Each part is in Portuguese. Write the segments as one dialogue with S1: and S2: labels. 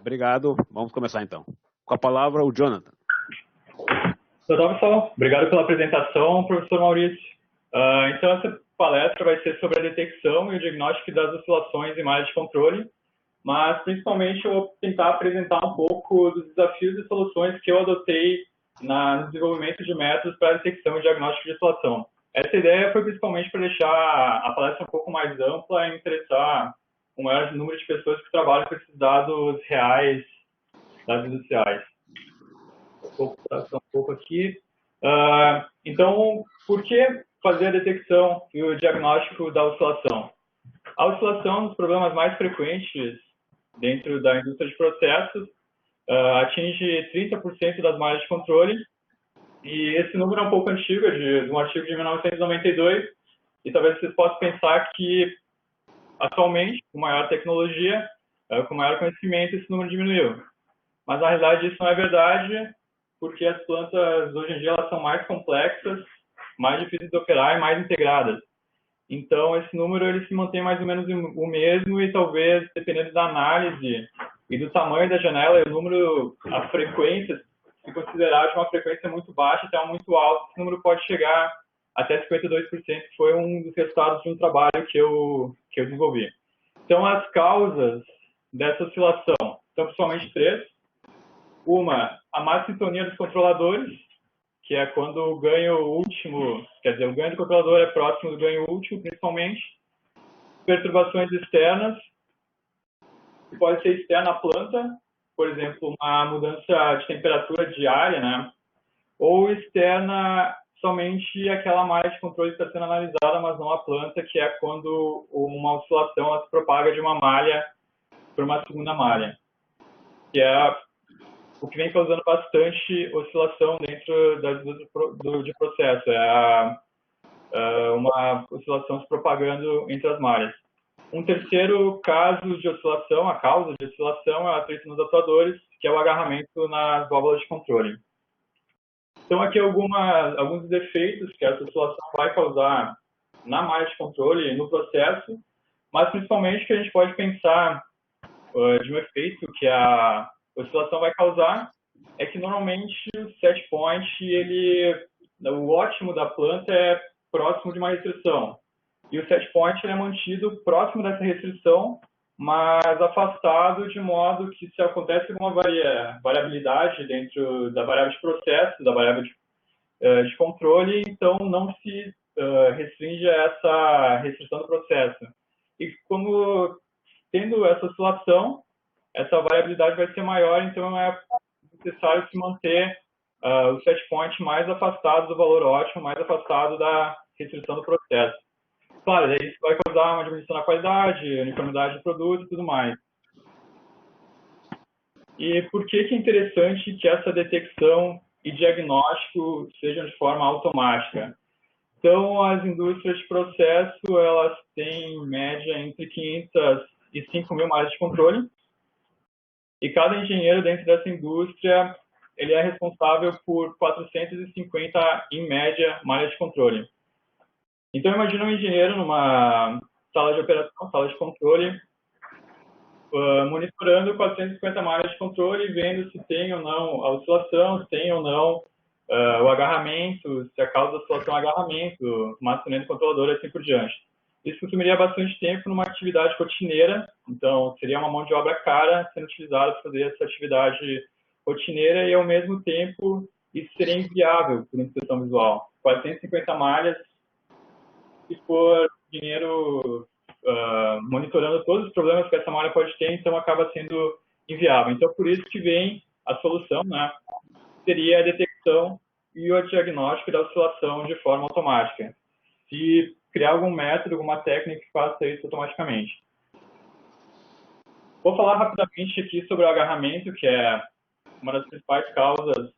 S1: Obrigado. Vamos começar então. Com a palavra, o Jonathan.
S2: Olá, pessoal. Obrigado pela apresentação, professor Maurício. Então, essa palestra vai ser sobre a detecção e o diagnóstico das oscilações em malha de controle, mas, principalmente, eu vou tentar apresentar um pouco dos desafios e soluções que eu adotei no desenvolvimento de métodos para detecção e diagnóstico de oscilação. Essa ideia foi principalmente para deixar a palestra um pouco mais ampla e interessar um maior número de pessoas que trabalham com esses dados reais, dados industriais. Vou passar um pouco aqui. Então, por que fazer a detecção e o diagnóstico da oscilação? A oscilação é um dos problemas mais frequentes dentro da indústria de processos, atinge 30% das malhas de controle, e esse número é um pouco antigo, é de um artigo de 1992, e talvez vocês possam pensar que, atualmente, com maior tecnologia, com maior conhecimento, esse número diminuiu. Mas, na realidade, isso não é verdade, porque as plantas, hoje em dia, elas são mais complexas, mais difíceis de operar e mais integradas. Então, esse número ele se mantém mais ou menos o mesmo e talvez, dependendo da análise e do tamanho da janela, o número, a frequência, se considerar de uma frequência muito baixa até uma muito alta, esse número pode chegar até 52%, que foi um dos resultados de um trabalho que eu desenvolvi. Então, as causas dessa oscilação são principalmente três. Uma, a má sintonia dos controladores, que é quando o ganho último, quer dizer, o ganho do controlador é próximo do ganho último, principalmente. Perturbações externas, que pode ser externa à planta, por exemplo, uma mudança de temperatura diária, né? Ou externa somente aquela malha de controle que está sendo analisada, mas não a planta, que é quando uma oscilação ela se propaga de uma malha para uma segunda malha, que é o que vem causando bastante oscilação dentro de processo, uma oscilação se propagando entre as malhas. Um terceiro caso de oscilação, a causa de oscilação, é o atrito nos atuadores, que é o agarramento nas válvulas de controle. Então, aqui alguns defeitos que essa oscilação vai causar na malha de controle e no processo, mas principalmente que a gente pode pensar de um efeito que a oscilação vai causar é que normalmente o set point, o ótimo da planta é próximo de uma restrição. E o set point é mantido próximo dessa restrição, mas afastado de modo que se acontece alguma variabilidade dentro da variável de processo, da variável de controle, então não se restringe a essa restrição do processo. E como tendo essa oscilação, essa variabilidade vai ser maior, então é necessário se manter o set point mais afastado do valor ótimo, mais afastado da restrição do processo. Claro, daí isso vai causar uma diminuição na qualidade, uniformidade do produto e tudo mais. E por que é interessante que essa detecção e diagnóstico sejam de forma automática? Então, as indústrias de processo, elas têm, em média, entre 500 e 5.000 malhas de controle. E cada engenheiro dentro dessa indústria, ele é responsável por 450, em média, malhas de controle. Então, imagina um engenheiro numa sala de operação, sala de controle, monitorando 450 malhas de controle, vendo se tem ou não a oscilação, se tem ou não o agarramento, se a causa da oscilação é agarramento, maçonaria do controlador e assim por diante. Isso consumiria bastante tempo numa atividade rotineira, então seria uma mão de obra cara sendo utilizada para fazer essa atividade rotineira e, ao mesmo tempo, isso seria inviável por inspeção visual. 450 malhas, se for dinheiro monitorando todos os problemas que essa malha pode ter, então acaba sendo inviável. Então, por isso que vem a solução, né? Seria a detecção e o diagnóstico da oscilação de forma automática. Se criar algum método, alguma técnica que faça isso automaticamente. Vou falar rapidamente aqui sobre o agarramento, que é uma das principais causas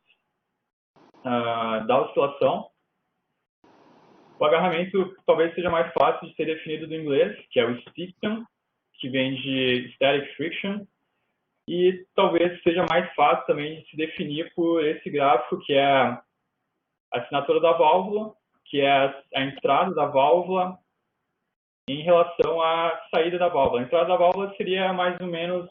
S2: da oscilação. O agarramento talvez seja mais fácil de ser definido do inglês, que é o stiction, que vem de static friction, e talvez seja mais fácil também de se definir por esse gráfico, que é a assinatura da válvula, que é a entrada da válvula em relação à saída da válvula. A entrada da válvula seria mais ou menos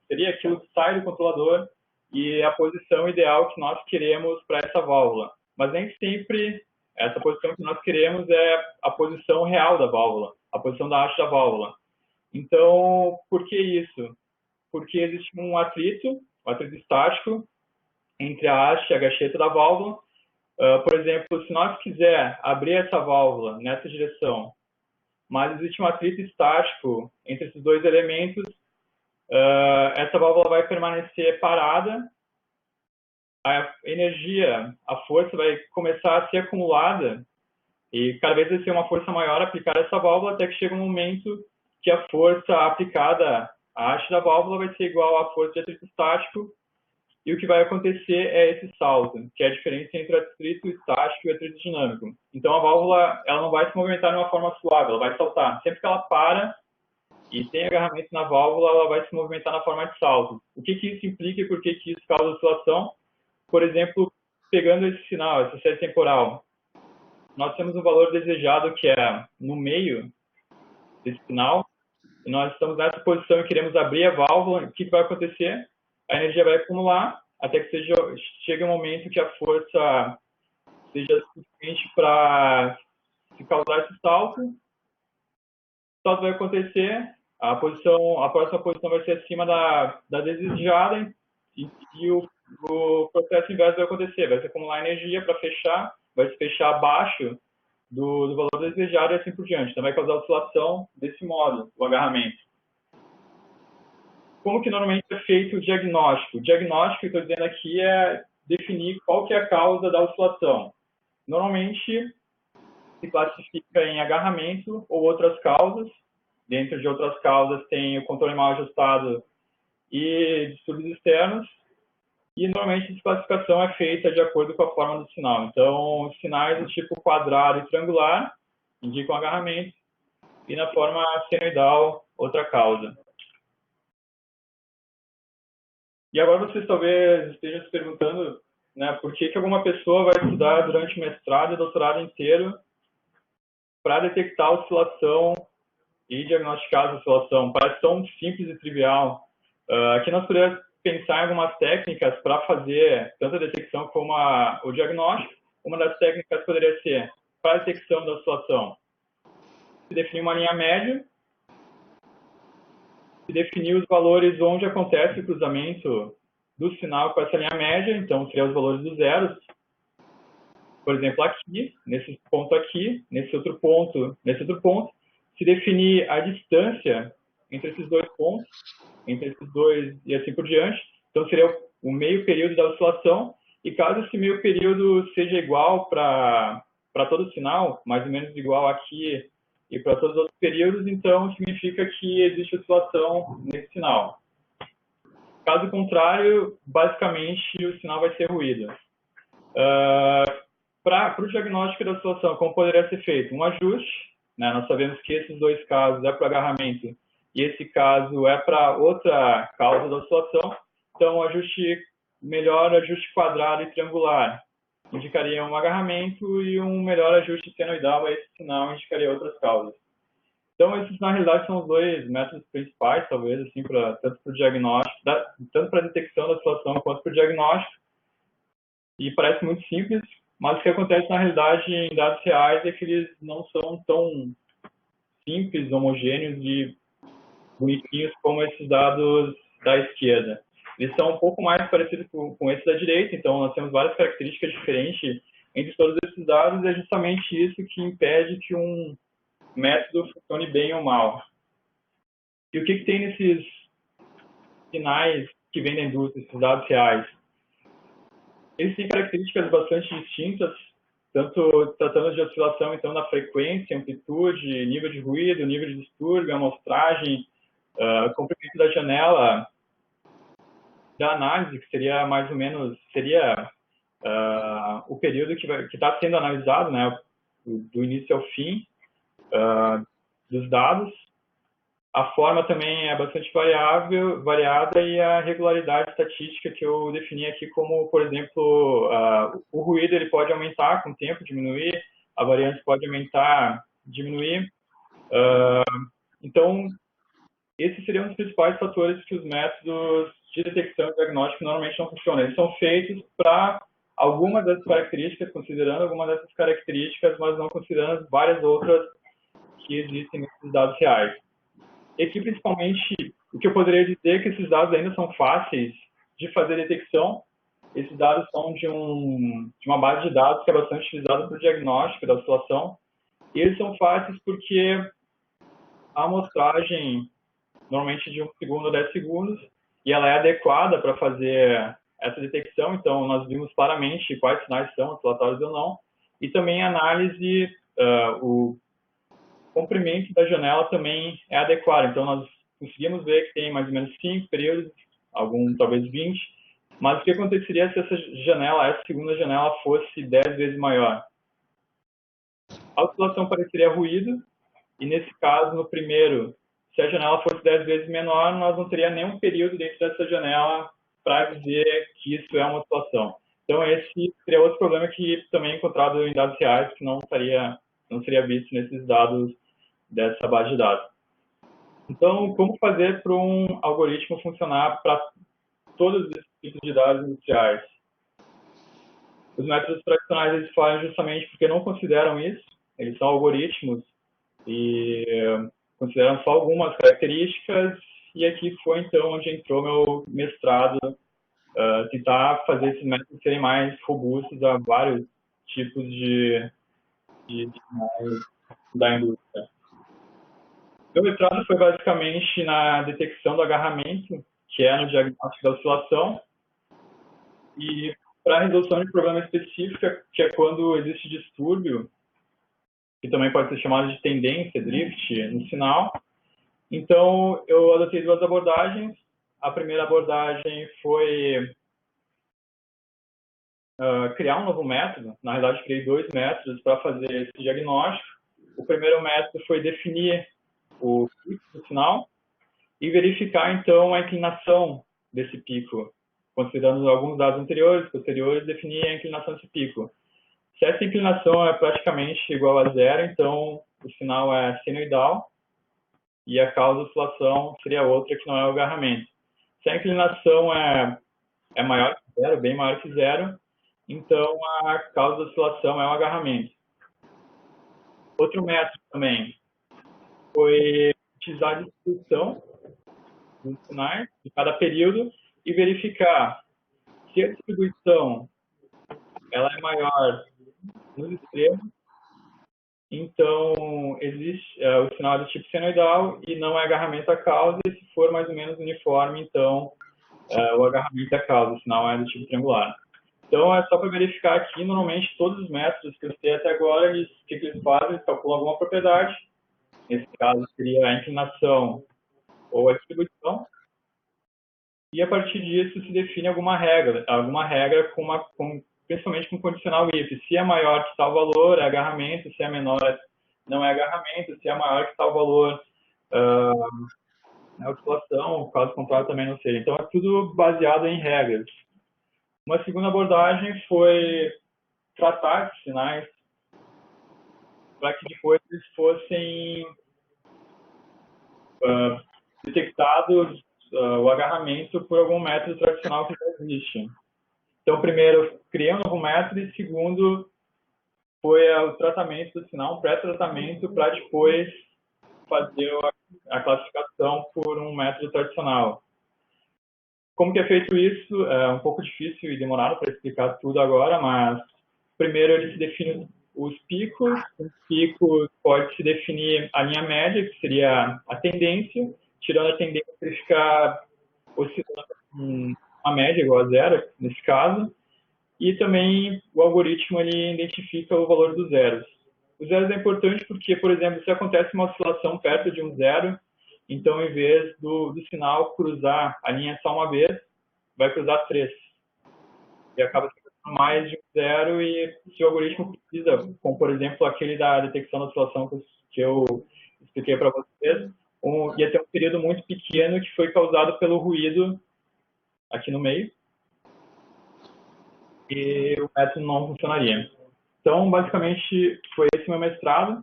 S2: seria aquilo que sai do controlador e a posição ideal que nós queremos para essa válvula. Mas nem sempre essa posição que nós queremos é a posição real da válvula, a posição da haste da válvula. Então, por que isso? Porque existe um atrito estático, entre a haste e a gacheta da válvula. Por exemplo, se nós quiser abrir essa válvula nessa direção, mas existe um atrito estático entre esses dois elementos, essa válvula vai permanecer parada, a energia, a força vai começar a ser acumulada e cada vez vai ser uma força maior aplicada a essa válvula até que chega um momento que a força aplicada à haste da válvula vai ser igual à força de atrito estático e o que vai acontecer é esse salto, que é a diferença entre o atrito estático e o atrito dinâmico. Então a válvula ela não vai se movimentar de uma forma suave, ela vai saltar. Sempre que ela para e tem agarramento na válvula, ela vai se movimentar na forma de salto. O que isso implica e por que isso causa oscilação? Por exemplo, pegando esse sinal, essa série temporal, nós temos um valor desejado que é no meio desse sinal, e nós estamos nessa posição e queremos abrir a válvula, o que vai acontecer? A energia vai acumular até que chegue um momento que a força seja suficiente para se causar esse salto. O salto vai acontecer, a próxima posição vai ser acima da desejada e o processo inverso vai acontecer, vai se acumular energia para fechar, vai se fechar abaixo do valor desejado e assim por diante. Então vai causar oscilação desse modo, o agarramento. Como que normalmente é feito o diagnóstico? O diagnóstico que eu estou dizendo aqui é definir qual que é a causa da oscilação. Normalmente se classifica em agarramento ou outras causas. Dentro de outras causas tem o controle mal ajustado e distúrbios externos. E normalmente a desclassificação é feita de acordo com a forma do sinal. Então, sinais do tipo quadrado e triangular indicam agarramento e na forma senoidal, outra causa. E agora vocês talvez estejam se perguntando, né, por que alguma pessoa vai estudar durante o mestrado e doutorado inteiro para detectar a oscilação e diagnosticar a oscilação. Parece tão simples e trivial. Aqui nós podemos pensar em algumas técnicas para fazer tanto a detecção como o diagnóstico. Uma das técnicas poderia ser para a detecção da oscilação. Se definir uma linha média, se definir os valores onde acontece o cruzamento do sinal com essa linha média, então seria os valores dos zeros. Por exemplo, aqui, nesse ponto aqui, nesse outro ponto, se definir a distância entre esses dois pontos, entre esses dois e assim por diante. Então, seria o meio período da oscilação. E caso esse meio período seja igual para todo o sinal, mais ou menos igual aqui e para todos os outros períodos, então significa que existe oscilação nesse sinal. Caso contrário, basicamente o sinal vai ser ruído. Para o diagnóstico da oscilação, como poderia ser feito? Um ajuste, né? Nós sabemos que esses dois casos é para o agarramento e esse caso é para outra causa da oscilação. Então, melhor ajuste quadrado e triangular indicaria um agarramento e um melhor ajuste senoidal a esse sinal indicaria outras causas. Então, esses, na realidade, são os dois métodos principais, talvez, assim, tanto para o diagnóstico, tanto para a detecção da oscilação quanto para o diagnóstico. E parece muito simples, mas o que acontece, na realidade, em dados reais é que eles não são tão simples, homogêneos e bonitinhos como esses dados da esquerda. Eles são um pouco mais parecidos com esses da direita, então nós temos várias características diferentes entre todos esses dados, e é justamente isso que impede que um método funcione bem ou mal. E o que tem nesses sinais que vêm da indústria, esses dados reais? Eles têm características bastante distintas, tanto tratando de oscilação, então, na frequência, amplitude, nível de ruído, nível de distúrbio, amostragem, comprimento da janela da análise, que seria mais ou menos, o período que está sendo analisado, né, do início ao fim dos dados. A forma também é bastante variada e a regularidade estatística que eu defini aqui como, por exemplo, o ruído ele pode aumentar com o tempo, diminuir, a variância pode aumentar, diminuir. Então, esses seriam os principais fatores que os métodos de detecção e diagnóstico normalmente não funcionam. Eles são feitos para algumas dessas características, considerando algumas dessas características, mas não considerando várias outras que existem nesses dados reais. E aqui, principalmente, o que eu poderia dizer é que esses dados ainda são fáceis de fazer detecção. Esses dados são de uma base de dados que é bastante utilizada para o diagnóstico da oscilação. E eles são fáceis porque a amostragem, normalmente de 1 segundo a 10 segundos, e ela é adequada para fazer essa detecção. Então, nós vimos claramente quais sinais são oscilatórios ou não. E também a análise, o comprimento da janela também é adequado. Então, nós conseguimos ver que tem mais ou menos 5 períodos, talvez 20. Mas o que aconteceria se essa segunda janela fosse 10 vezes maior? A oscilação pareceria ruído, e nesse caso, no primeiro, se a janela fosse 10 vezes menor, nós não teria nenhum período dentro dessa janela para dizer que isso é uma oscilação. Então, esse seria outro problema que também é encontrado em dados reais, que não seria visto nesses dados dessa base de dados. Então, como fazer para um algoritmo funcionar para todos esses tipos de dados industriais? Os métodos tradicionais eles falham justamente porque não consideram isso. Eles são algoritmos e consideram só algumas características, e aqui foi então onde entrou meu mestrado, tentar fazer esses métodos serem mais robustos a vários tipos de da indústria. Meu mestrado foi basicamente na detecção do agarramento, que é no diagnóstico da oscilação, e para a resolução de problema específico, que é quando existe distúrbio, que também pode ser chamado de tendência, drift, no sinal. Então, eu adotei duas abordagens. A primeira abordagem foi criar um novo método. Na realidade, criei dois métodos para fazer esse diagnóstico. O primeiro método foi definir o pico do sinal e verificar, então, a inclinação desse pico, considerando alguns dados anteriores, posteriores, definir a inclinação desse pico. Se essa inclinação é praticamente igual a zero, então o sinal é senoidal e a causa da oscilação seria outra, que não é o agarramento. Se a inclinação é maior que zero, bem maior que zero, então a causa da oscilação é o agarramento. Outro método também foi utilizar a distribuição dos sinais de cada período e verificar se a distribuição ela é maior nos extremos, então existe o sinal é do tipo senoidal e não é agarramento a causa, e se for mais ou menos uniforme, então o agarramento é a causa, o sinal é do tipo triangular. Então, é só para verificar aqui, normalmente todos os métodos que eu citei até agora, o que eles fazem? Eles calculam alguma propriedade, nesse caso seria a inclinação ou a distribuição, e a partir disso se define alguma regra principalmente com condicional if. Se é maior que tal valor, é agarramento; se é menor, não é agarramento; se é maior que tal valor, é oscilação; caso contrário, também não seja. Então, é tudo baseado em regras. Uma segunda abordagem foi tratar esses sinais para que depois eles fossem detectados o agarramento por algum método tradicional que já existe. Então, primeiro, criei um novo método, e segundo, foi o tratamento do sinal, um pré-tratamento, para depois fazer a classificação por um método tradicional. Como que é feito isso? É um pouco difícil e demorado para explicar tudo agora, mas primeiro ele se define os picos. Os picos pode se definir a linha média, que seria a tendência. Tirando a tendência, ele fica oscilando a média igual a zero, nesse caso. E também o algoritmo ele identifica o valor dos zeros. Os zeros é importante porque, por exemplo, se acontece uma oscilação perto de um zero, então, em vez do sinal cruzar a linha só uma vez, vai cruzar 3. E acaba sendo mais de um zero, e se o algoritmo precisa, como, por exemplo, aquele da detecção da oscilação que eu expliquei para vocês, ia ter um período muito pequeno que foi causado pelo ruído aqui no meio, e o método não funcionaria. Então, basicamente, foi esse meu mestrado.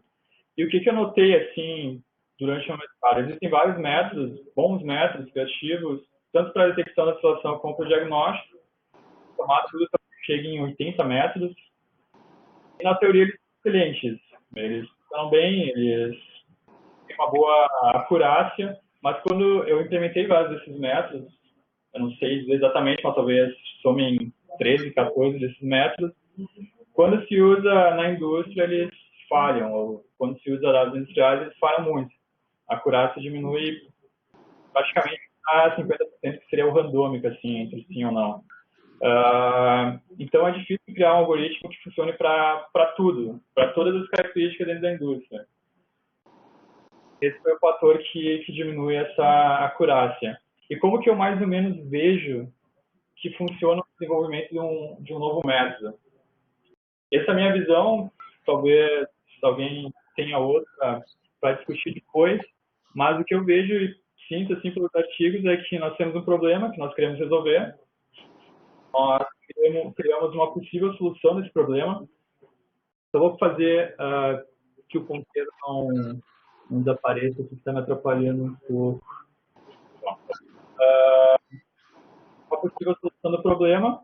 S2: E o que eu notei, assim, durante o mestrado. Existem vários métodos, bons métodos, criativos, tanto para a detecção da situação como para o diagnóstico. O formato chega em 80 métodos. E na teoria eles são excelentes. Eles funcionam bem, eles têm uma boa acurácia, mas quando eu implementei vários desses métodos, eu não sei dizer exatamente, mas talvez somem 13, 14 desses métodos, quando se usa na indústria, eles falham, ou quando se usa dados industriais, eles falham muito. A acurácia diminui praticamente a 50%, que seria o randômico, assim, entre sim ou não. Então, é difícil criar um algoritmo que funcione para tudo, para todas as características dentro da indústria. Esse foi o fator que diminui essa acurácia. E como que eu mais ou menos vejo que funciona o desenvolvimento de um novo método? Essa é a minha visão, talvez alguém tenha outra para discutir depois, mas o que eu vejo e sinto assim pelos artigos é que nós temos um problema que nós queremos resolver, nós criamos uma possível solução desse problema. Só vou fazer que o ponteiro não desapareça, que está me atrapalhando um pouco. Uma possível solução do problema.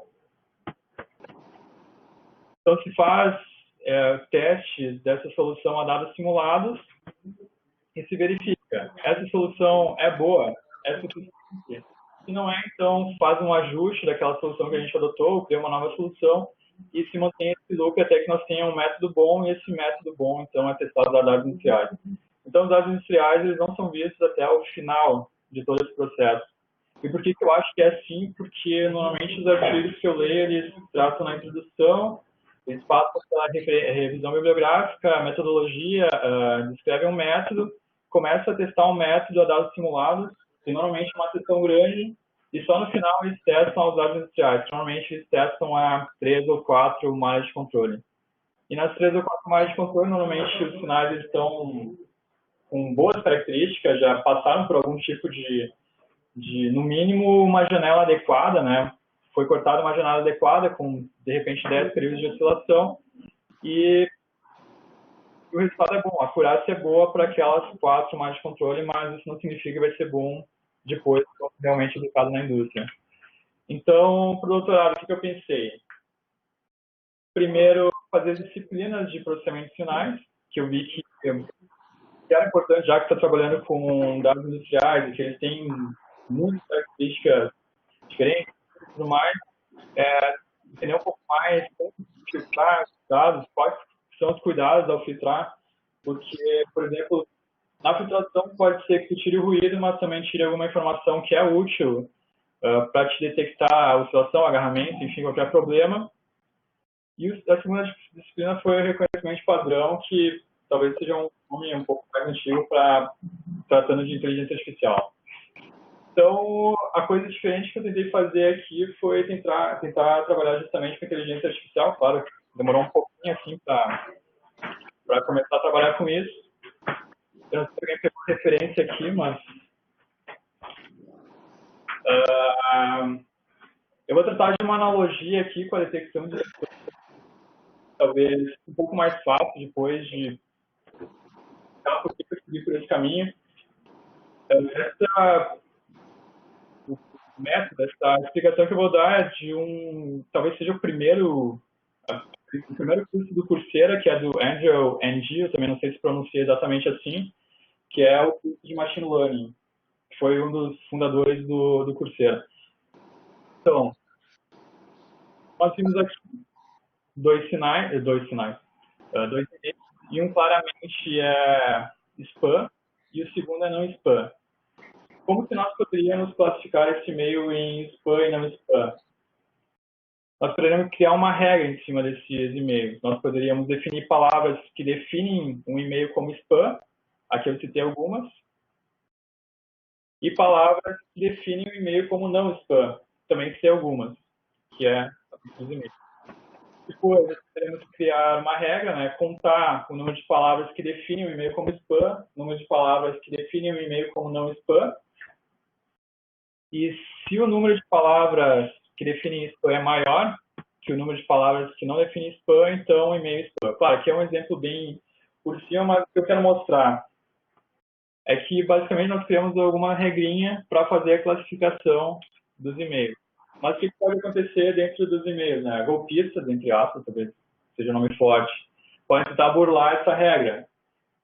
S2: Então, se faz testes dessa solução a dados simulados e se verifica. Essa solução é boa, é suficiente. Se não é, então faz um ajuste daquela solução que a gente adotou, cria uma nova solução e se mantém esse loop até que nós tenhamos um método bom e esse método bom, então, é testado a dados industriais. Então, os dados industriais eles não são vistos até o final de todo esse processo. E por que eu acho que é assim? Porque, normalmente, os artigos que eu leio, eles tratam na introdução, eles passam pela revisão bibliográfica, metodologia, descrevem um método, começam a testar um método a dados simulados, tem normalmente uma seção grande, e só no final eles testam os dados industriais. Normalmente eles testam a 3 ou 4 malhas de controle. E nas 3 ou 4 malhas de controle, normalmente os sinais eles estão com boas características, já passaram por algum tipo de no mínimo, uma janela adequada, né? Foi cortada uma janela adequada com, de repente, 10 períodos de oscilação e o resultado é bom. A acurácia é boa para aquelas 4 malhas de controle, mas isso não significa que vai ser bom depois, realmente aplicado na indústria. Então, para o doutorado, o que eu pensei? Primeiro, fazer disciplinas de processamento de sinais, que eu vi que era importante, já que está trabalhando com dados industriais e que eles têm muitas características diferentes e tudo mais, entender um pouco mais como filtrar os dados, quais são os cuidados ao filtrar, porque, por exemplo, na filtração pode ser que tu tire o ruído, mas também tire alguma informação que é útil para te detectar a oscilação, agarramento, enfim, qualquer problema. E a segunda disciplina foi o reconhecimento padrão, que talvez seja um nome um pouco mais antigo para tratando de inteligência artificial. Então, a coisa diferente que eu tentei fazer aqui foi tentar trabalhar justamente com inteligência artificial. Claro, demorou um pouquinho assim para começar a trabalhar com isso. Eu não sei se alguém pegou referência aqui, mas eu vou tratar de uma analogia aqui com a detecção de talvez um pouco mais fácil depois de explicar por que eu segui por esse caminho. Método, essa explicação que eu vou dar é de talvez seja o primeiro curso do Coursera, que é do Andrew Ng, eu também não sei se pronuncia exatamente assim, que é o curso de Machine Learning, que foi um dos fundadores do Coursera. Então, nós vimos aqui dois e-mails, e um claramente é spam, e o segundo é não spam. Como que nós poderíamos classificar esse e-mail em spam e não spam? Nós poderíamos criar uma regra em cima desses e-mails. Nós poderíamos definir palavras que definem um e-mail como spam, aqui eu citei algumas, e palavras que definem o e-mail como não spam, também citei algumas, que é os e-mails. Depois, nós poderíamos criar uma regra, né, contar o número de palavras que definem o e-mail como spam, o número de palavras que definem o e-mail como não spam, e se o número de palavras que definem spam é maior que o número de palavras que não definem spam, então o e-mail spam. Claro, aqui é um exemplo bem por cima, mas o que eu quero mostrar é que basicamente nós criamos alguma regrinha para fazer a classificação dos e-mails. Mas o que pode acontecer dentro dos e-mails, né? Golpistas, entre aspas, talvez seja um nome forte, podem tentar burlar essa regra.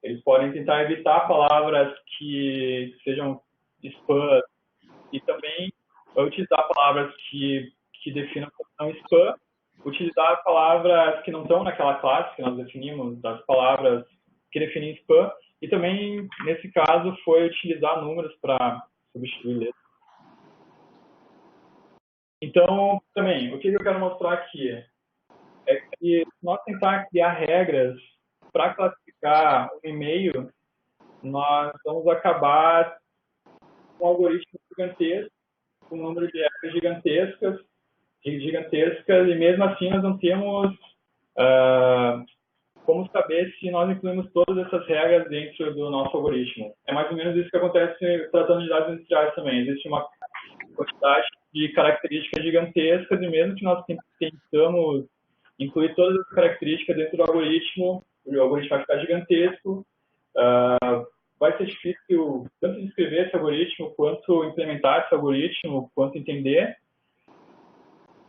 S2: Eles podem tentar evitar palavras que sejam spam e também utilizar palavras que definam como spam, utilizar palavras que não estão naquela classe que nós definimos, das palavras que definem spam, e também, nesse caso, foi utilizar números para substituir letras. Então, também, o que eu quero mostrar aqui é que se nós tentar criar regras para classificar um e-mail, nós vamos acabar com um algoritmo gigantesco, com um número de regras gigantescas, e mesmo assim nós não temos como saber se nós incluímos todas essas regras dentro do nosso algoritmo. É mais ou menos isso que acontece tratando de dados industriais também. Existe uma quantidade de características gigantescas e mesmo que nós tentamos incluir todas as características dentro do algoritmo, o algoritmo vai ficar gigantesco, vai ser difícil tanto descrever esse algoritmo, quanto implementar esse algoritmo, quanto entender.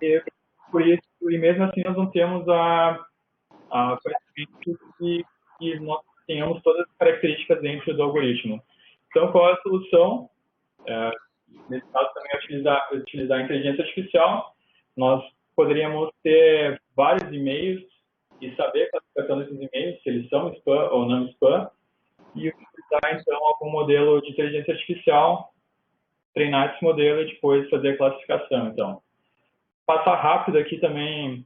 S2: E, por isso, e mesmo assim nós não temos a conhecimento que nós tenhamos todas as características dentro do algoritmo. Então, qual é a solução? Nesse caso, também é utilizar a inteligência artificial. Nós poderíamos ter vários e-mails e saber a classificação desses e-mails, se eles são spam ou não spam, e utilizar, então, algum modelo de inteligência artificial, treinar esse modelo e depois fazer a classificação. Então, passar rápido aqui também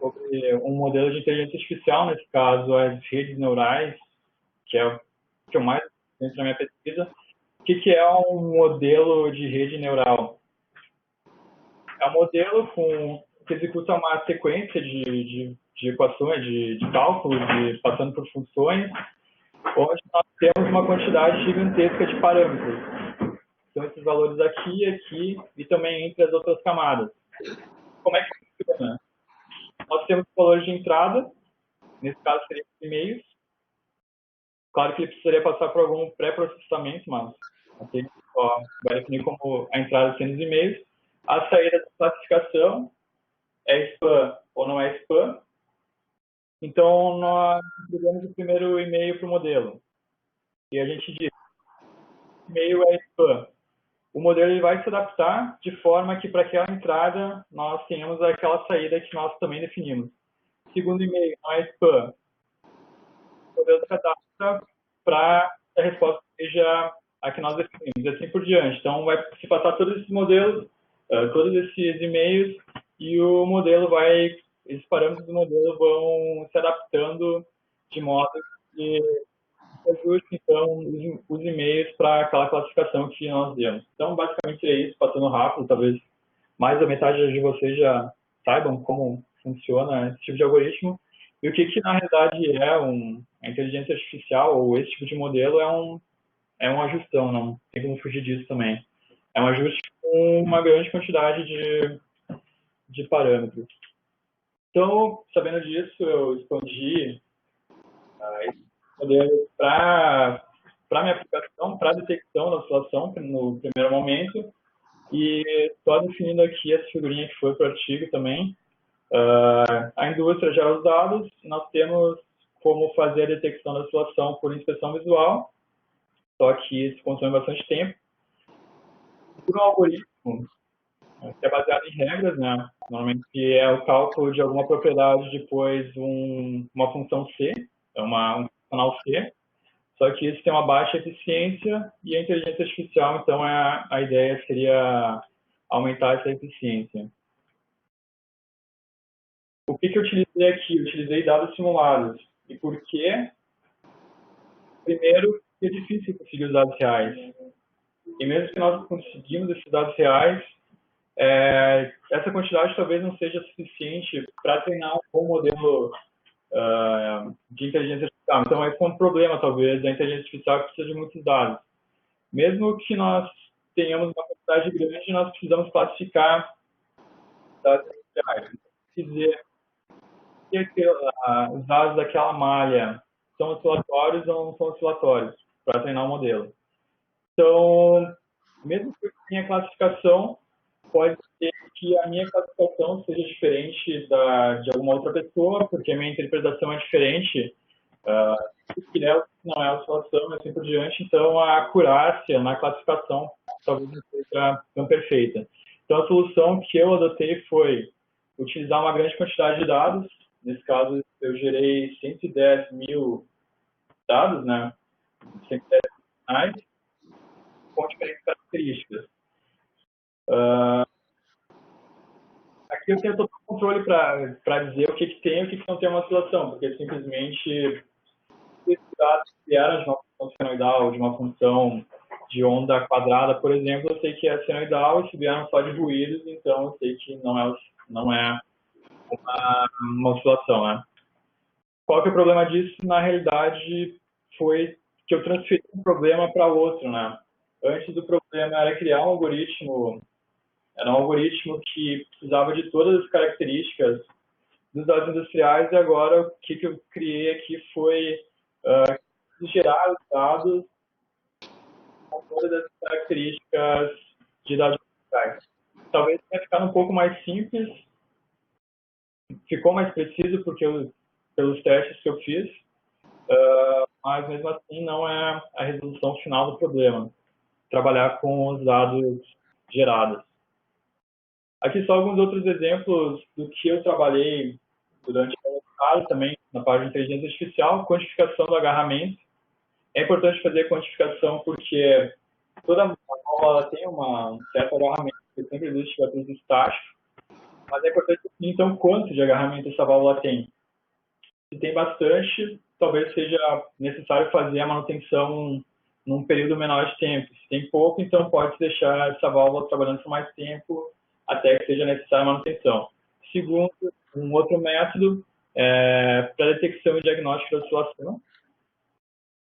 S2: sobre um modelo de inteligência artificial, nesse caso, as redes neurais, que é o que eu mais dentro da minha pesquisa. O que é um modelo de rede neural? É um modelo que executa uma sequência de equações, de cálculos, passando por funções, onde nós temos uma quantidade gigantesca de parâmetros. Então, esses valores aqui, aqui e também entre as outras camadas. Como é que funciona? Nós temos valores de entrada, nesse caso seriam os e-mails. Claro que ele precisaria passar por algum pré-processamento, mas aqui vai definir como a entrada sendo os e-mails. A saída de classificação é spam ou não é spam. Então, nós entregamos o primeiro e-mail para o modelo. E a gente diz, e-mail é spam. O modelo ele vai se adaptar de forma que para aquela entrada nós tenhamos aquela saída que nós também definimos. Segundo e-mail não é spam. O modelo se adapta para a resposta seja a que nós definimos, e assim por diante. Então, vai se passar todos esses modelos, todos esses e-mails, e o modelo esses parâmetros do modelo vão se adaptando de modo que ajuste, então, os e-mails para aquela classificação que nós demos. Então, basicamente é isso, passando rápido, talvez mais da metade de vocês já saibam como funciona esse tipo de algoritmo. E o que na realidade é a inteligência artificial, ou esse tipo de modelo, é um ajustão, não tem como fugir disso também. É um ajuste com uma grande quantidade de parâmetros. Então, sabendo disso, eu expandi esse modelo para minha aplicação, para detecção da oscilação no primeiro momento, e só definindo aqui essa figurinha que foi para o artigo também. A indústria gera os dados, nós temos como fazer a detecção da oscilação por inspeção visual, só que isso consome bastante tempo. Por um algoritmo que é baseado em regras, né? Normalmente é o cálculo de alguma propriedade depois uma função C, um funcional C, só que isso tem uma baixa eficiência e a inteligência artificial, então a ideia seria aumentar essa eficiência. O que eu utilizei aqui? Eu utilizei dados simulados. E por quê? Primeiro, é difícil conseguir os dados reais. E mesmo que nós conseguimos esses dados reais, essa quantidade talvez não seja suficiente para treinar um bom modelo de inteligência artificial. Então, esse é um problema, talvez, da inteligência artificial que precisa de muitos dados. Mesmo que nós tenhamos uma quantidade grande, nós precisamos classificar dados reais. Quer dizer, os dados daquela malha são oscilatórios ou não são oscilatórios. para treinar o modelo. Então, mesmo que eu tenha classificação, pode ser que a minha classificação seja diferente de alguma outra pessoa, porque a minha interpretação é diferente, o que é, não é oscilação e assim por diante. Então, a acurácia na classificação talvez não seja tão perfeita. Então, a solução que eu adotei foi utilizar uma grande quantidade de dados. Nesse caso, eu gerei 110 mil dados, né? 110 sinais, com diferentes características. Aqui eu tenho todo o controle para dizer o que tem e o que não tem uma oscilação, porque simplesmente esses dados vieram de uma função senoidal, de uma função de onda quadrada, por exemplo, eu sei que é senoidal, e se vieram só de ruídos, então eu sei que não é uma oscilação, né? Qual que é o problema disso? Na realidade, foi que eu transferi um problema para outro, né? Antes o problema era criar um algoritmo, era um algoritmo que precisava de todas as características dos dados industriais, e agora o que eu criei aqui foi gerar os dados com todas as características de dados industriais. Talvez tenha ficado um pouco mais simples, ficou mais preciso pelos testes que eu fiz, mas mesmo assim não é a resolução final do problema, trabalhar com os dados gerados. Aqui só alguns outros exemplos do que eu trabalhei durante a mestrado também, na parte de inteligência artificial, quantificação do agarramento. É importante fazer quantificação porque toda válvula tem um certo agarramento, que sempre existe fatores estáticos, mas é importante definir, então, quanto de agarramento essa válvula tem. Se tem bastante, talvez seja necessário fazer a manutenção num período menor de tempo. Se tem pouco, então pode deixar essa válvula trabalhando por mais tempo até que seja necessária a manutenção. Segundo, um outro método para detecção e diagnóstico da oscilação.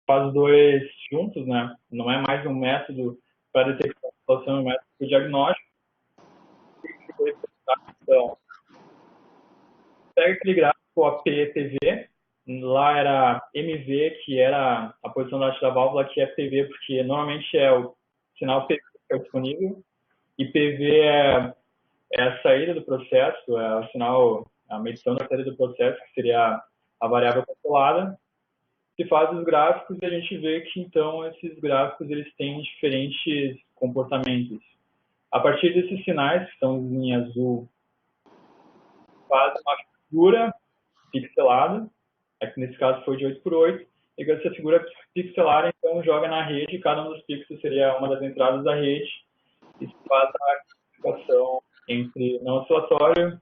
S2: Faz os dois juntos, né? Não é mais um método para detecção da oscilação, é um método de diagnóstico. Então, pega aquele gráfico APTV, lá era MV, que era a posição da válvula, que é PV, porque normalmente é o sinal PV que é disponível, e PV é a saída do processo, é o sinal, a medição da saída do processo, que seria a variável controlada. Se faz os gráficos e a gente vê que, então, esses gráficos eles têm diferentes comportamentos. A partir desses sinais, que estão em azul, faz uma figura pixelada, aqui nesse caso foi de 8x8, e com essa figura pixelada, então, joga na rede, cada um dos pixels seria uma das entradas da rede, e se faz a classificação entre não oscilatório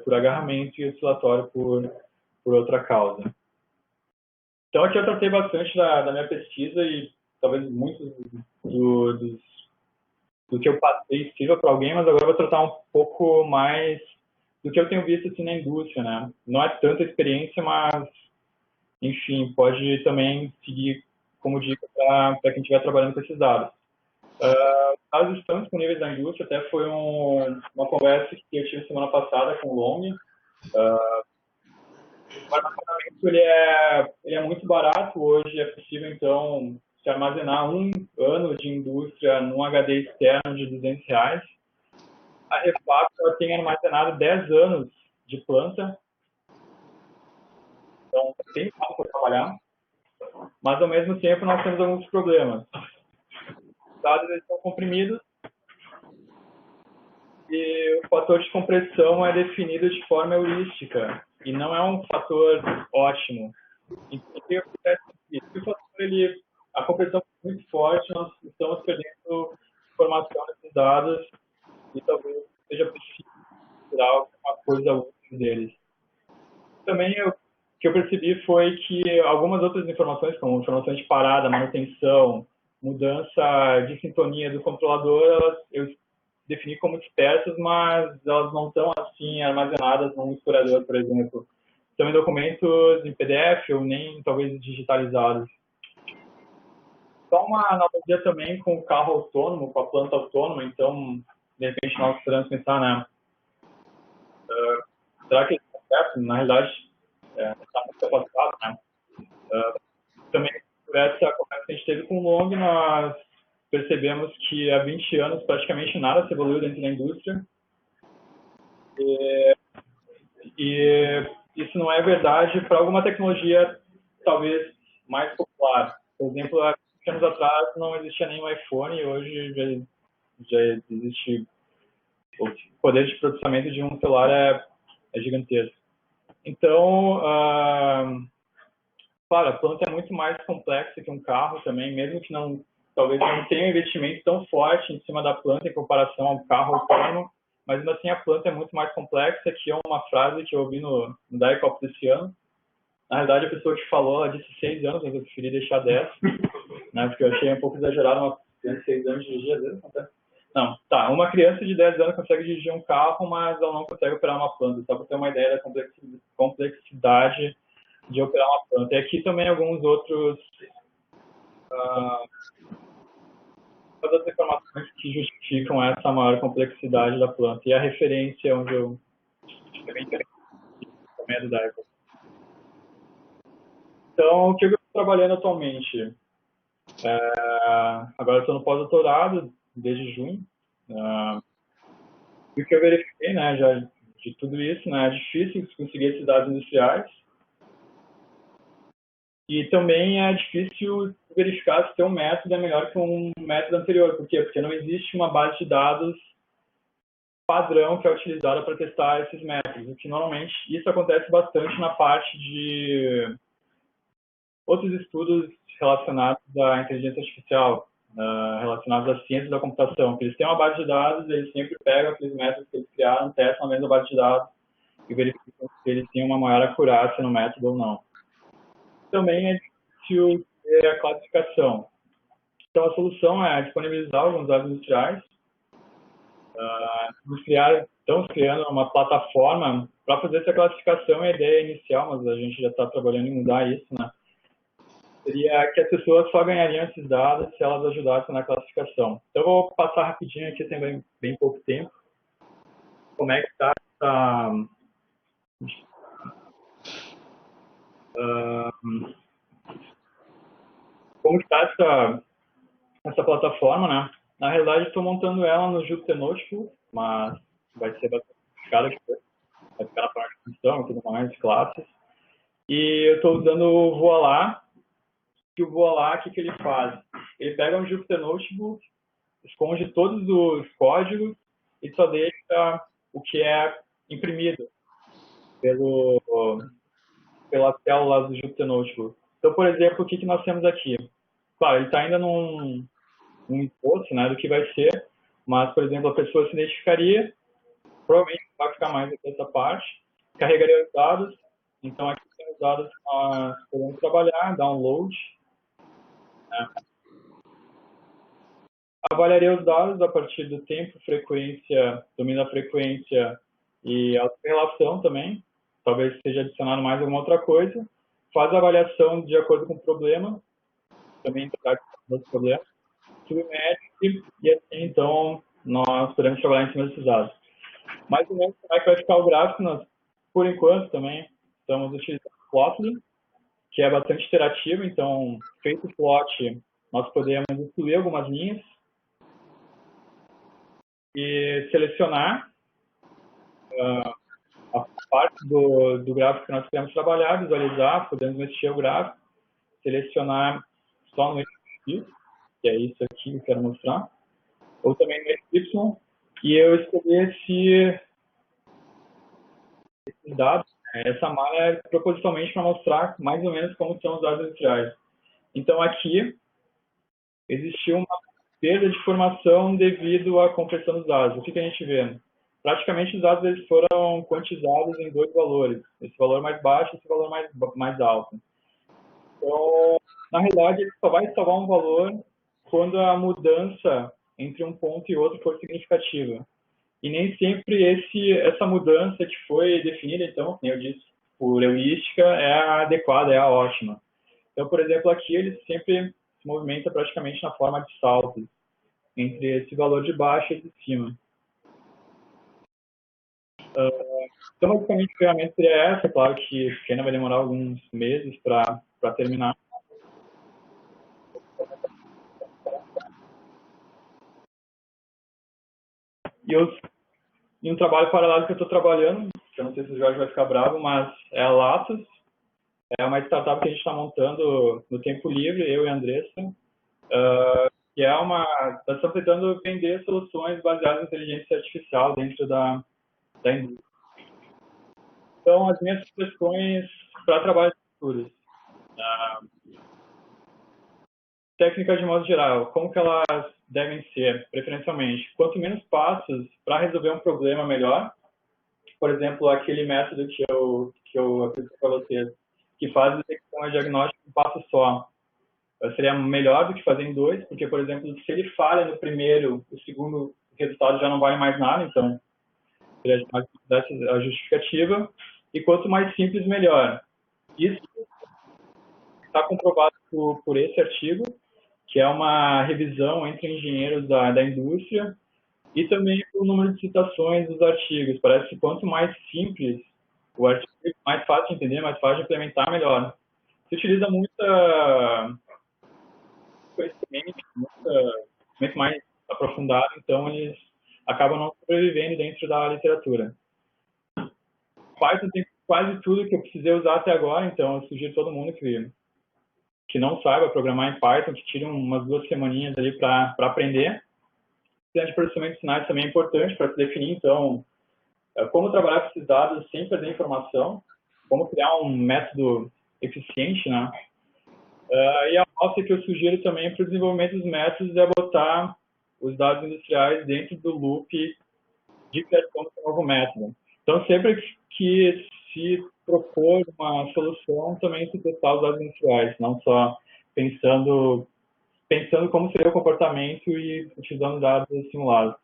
S2: por agarramento e oscilatório por outra causa. Então, aqui eu tratei bastante da minha pesquisa e talvez muitos do que eu passei sirva para alguém, mas agora eu vou tratar um pouco mais do que eu tenho visto assim, na indústria, né? Não é tanta experiência, mas, enfim, pode também seguir como dica para quem estiver trabalhando com esses dados. Os dados estão disponíveis na indústria, até foi uma conversa que eu tive semana passada com o Long. O armazenamento ele é muito barato hoje, é possível então se armazenar um ano de indústria num HD externo de R$200. A Refactor tem armazenado 10 anos de planta, então tem espaço para trabalhar, mas ao mesmo tempo nós temos alguns problemas. Os dados estão comprimidos e o fator de compressão é definido de forma heurística e não é um fator ótimo. Então, o que acontece aqui? Se o fator a compressão é muito forte, nós estamos perdendo informação desses dados e talvez seja preciso tirar alguma coisa útil deles. Também o que eu percebi foi que algumas outras informações, como informações de parada, manutenção, mudança de sintonia do controlador, eu defini como dispersas, mas elas não estão assim armazenadas num historiador, por exemplo. Estão em documentos em PDF ou nem talvez digitalizados. Só uma analogia também com o carro autônomo, com a planta autônoma, então, de repente, nós podemos pensar, né? Será que isso é certo? Na realidade, está muito afastado, né? Também por essa conversa que a gente teve com o Long, nós percebemos que há 20 anos praticamente nada se evoluiu dentro da indústria. E isso não é verdade para alguma tecnologia talvez mais popular. Por exemplo, há 20 anos atrás não existia nenhum iPhone e hoje já existe o poder de processamento de um celular é gigantesco. Então, claro, a planta é muito mais complexa que um carro também, mesmo que talvez não tenha um investimento tão forte em cima da planta em comparação ao carro autônomo, mas ainda assim a planta é muito mais complexa, que é uma frase que eu ouvi no DICOP desse ano. Na verdade, a pessoa que falou, ela disse 6 anos, mas eu preferi deixar 10, né, porque eu achei um pouco exagerado uma criança de 6 anos dirigir, às vezes acontece. Não, tá, uma criança de 10 anos consegue dirigir um carro, mas ela não consegue operar uma planta, só para ter uma ideia da complexidade de operar uma planta. E aqui também alguns outras informações que justificam essa maior complexidade da planta. E a referência onde eu também é do DICOP. Então, o que eu estou trabalhando atualmente? Agora eu estou no pós-doutorado, desde junho. E o que eu verifiquei, né, já de tudo isso, né, é difícil conseguir esses dados industriais. E também é difícil verificar se ter um método é melhor que um método anterior. Por quê? Porque não existe uma base de dados padrão que é utilizada para testar esses métodos. O que normalmente isso acontece bastante na parte de outros estudos relacionados à inteligência artificial, relacionados à ciência da computação. Eles têm uma base de dados, eles sempre pegam aqueles métodos que eles criaram, testam a mesma base de dados e verificam se eles têm uma maior acurácia no método ou não. Também é difícil ter a classificação. Então, a solução é disponibilizar alguns dados industriais. Estamos criando uma plataforma para fazer essa classificação, é a ideia inicial, mas a gente já está trabalhando em mudar isso, né? Seria que as pessoas só ganhariam esses dados se elas ajudassem na classificação. Então, eu vou passar rapidinho aqui, tem bem pouco tempo, como é que está essa... como está essa plataforma, né? Na realidade, estou montando ela no Jupyter Notebook, mas vai ser bastante complicado, vai ficar na parte de função e tudo mais, classes. E eu estou usando o Voila, que o Voila, o que ele faz? Ele pega um Jupyter Notebook, esconde todos os códigos e só deixa o que é imprimido pelas células do Jupyter Notebook. Então, por exemplo, o que nós temos aqui? Claro, ele está ainda num esboço, né, do que vai ser, mas, por exemplo, a pessoa se identificaria, provavelmente vai ficar mais aqui essa parte, carregaria os dados, então aqui tem os dados que nós podemos trabalhar, download, né? Avaliaria os dados a partir do tempo, frequência, domínio da frequência e autorrelação também, talvez seja adicionado mais alguma outra coisa, faz a avaliação de acordo com o problema, também tratar dos problemas, submete e assim, então, nós podemos trabalhar em cima desses dados. Mais ou menos como é que vai ficar o gráfico, nós, por enquanto também estamos utilizando o Plotly, que é bastante interativo, então, feito o plot, nós podemos excluir algumas linhas e selecionar a parte do gráfico que nós queremos trabalhar, visualizar, podemos mexer o gráfico, selecionar só no X, que é isso aqui que eu quero mostrar, ou também no Y, e eu escolher esses dados. Essa malha é propositalmente para mostrar mais ou menos como são os dados industriais. Então, aqui, existiu uma perda de informação devido à compressão dos dados. O que a gente vê? Praticamente os dados eles foram quantizados em dois valores, esse valor mais baixo e esse valor mais alto. Então, na realidade, ele só vai salvar um valor quando a mudança entre um ponto e outro for significativa. E nem sempre essa mudança que foi definida, então, como eu disse, por heurística, é a adequada, é a ótima. Então, por exemplo, aqui ele sempre se movimenta praticamente na forma de saltos, entre esse valor de baixo e de cima. Então, basicamente, a ferramenta seria essa. Claro que ainda vai demorar alguns meses para terminar. E um trabalho paralelo que eu estou trabalhando, que eu não sei se o Jorge vai ficar bravo, mas é a Latus. É uma startup que a gente está montando no tempo livre, eu e a Andressa, que está tentando vender soluções baseadas em inteligência artificial dentro da indústria. Então, as minhas sugestões para trabalho de futuros. Técnicas de modo geral, como que elas devem ser, preferencialmente? Quanto menos passos para resolver um problema, melhor. Por exemplo, aquele método que eu apresentei para vocês, que faz detecção e diagnóstico em um passo só. Seria melhor do que fazer em dois, porque, por exemplo, se ele falha no primeiro, o segundo resultado já não vale mais nada, então seria mais a justificativa. E quanto mais simples, melhor. Isso está comprovado por esse artigo, que é uma revisão entre engenheiros da indústria, e também o número de citações dos artigos. Parece que quanto mais simples o artigo, mais fácil de entender, mais fácil de implementar, melhor. Se utiliza muita conhecimento, muito mais aprofundado, então eles acabam não sobrevivendo dentro da literatura. Python tem quase tudo que eu precisei usar até agora, então eu sugiro todo mundo que não saiba programar em Python, que tire umas 2 semaninhas ali para aprender. O sistema de processamento de sinais também é importante para se definir, então, como trabalhar com esses dados sem perder informação, como criar um método eficiente, né? E a alça que eu sugiro também para o desenvolvimento dos métodos é botar os dados industriais dentro do loop de criação do novo método. Então, sempre que se propor uma solução, também se testar os dados industriais, não só pensando como seria o comportamento e utilizando dados simulados.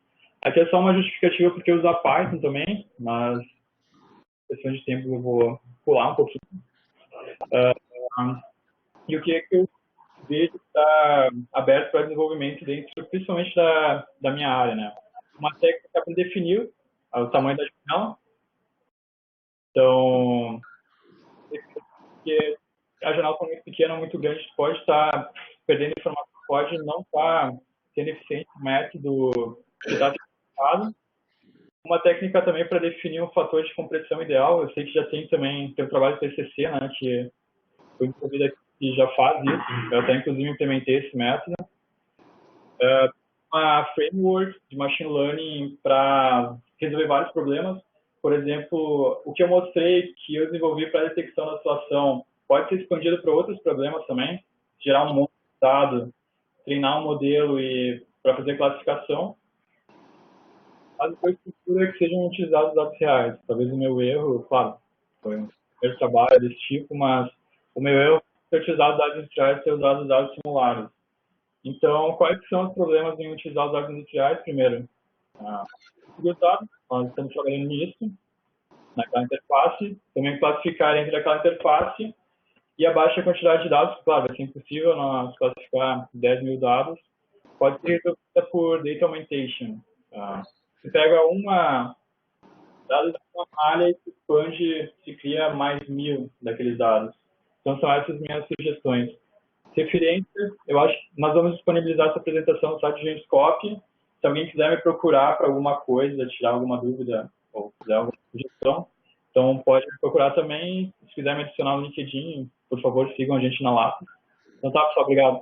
S2: Aqui é só uma justificativa porque eu usar Python também, mas questão de tempo eu vou pular um pouquinho. E o que é que eu vejo está aberto para desenvolvimento dentro, principalmente da minha área, né? Uma técnica para definir o tamanho da janela. Então, porque a janela está muito pequena, muito grande, pode estar perdendo informação, pode não estar sendo eficiente o método que está testado. Uma técnica também para definir um fator de compressão ideal, eu sei que já tem também, tem um trabalho do TCC, né, que foi desenvolvido aqui, que já faz isso, eu até inclusive implementei esse método. Uma framework de machine learning para resolver vários problemas. Por exemplo, o que eu mostrei que eu desenvolvi para detecção da situação pode ser expandido para outros problemas também, gerar um monte de dado, treinar um modelo e para fazer classificação. Mas depois procura que sejam utilizados dados reais. Talvez o meu erro, claro, foi um primeiro trabalho desse tipo, mas o meu erro foi utilizar dados industriais e ter usado dados simulados. Então, quais são os problemas em utilizar os dados industriais? Primeiro, dados, nós estamos trabalhando nisso, naquela interface, também classificar entre aquela interface e a baixa quantidade de dados, claro, vai ser impossível nós classificar 10 mil dados, pode ser resolvida por data augmentation. Você pega dados de uma malha e se expande, se cria mais 1000 daqueles dados. Então, são essas minhas sugestões. Referências, eu acho que nós vamos disponibilizar essa apresentação no site de Genscope. Se alguém quiser me procurar para alguma coisa, tirar alguma dúvida ou quiser alguma sugestão, então pode me procurar também. Se quiser me adicionar no LinkedIn, por favor, sigam a gente na Lapa. Então tá, pessoal, obrigado.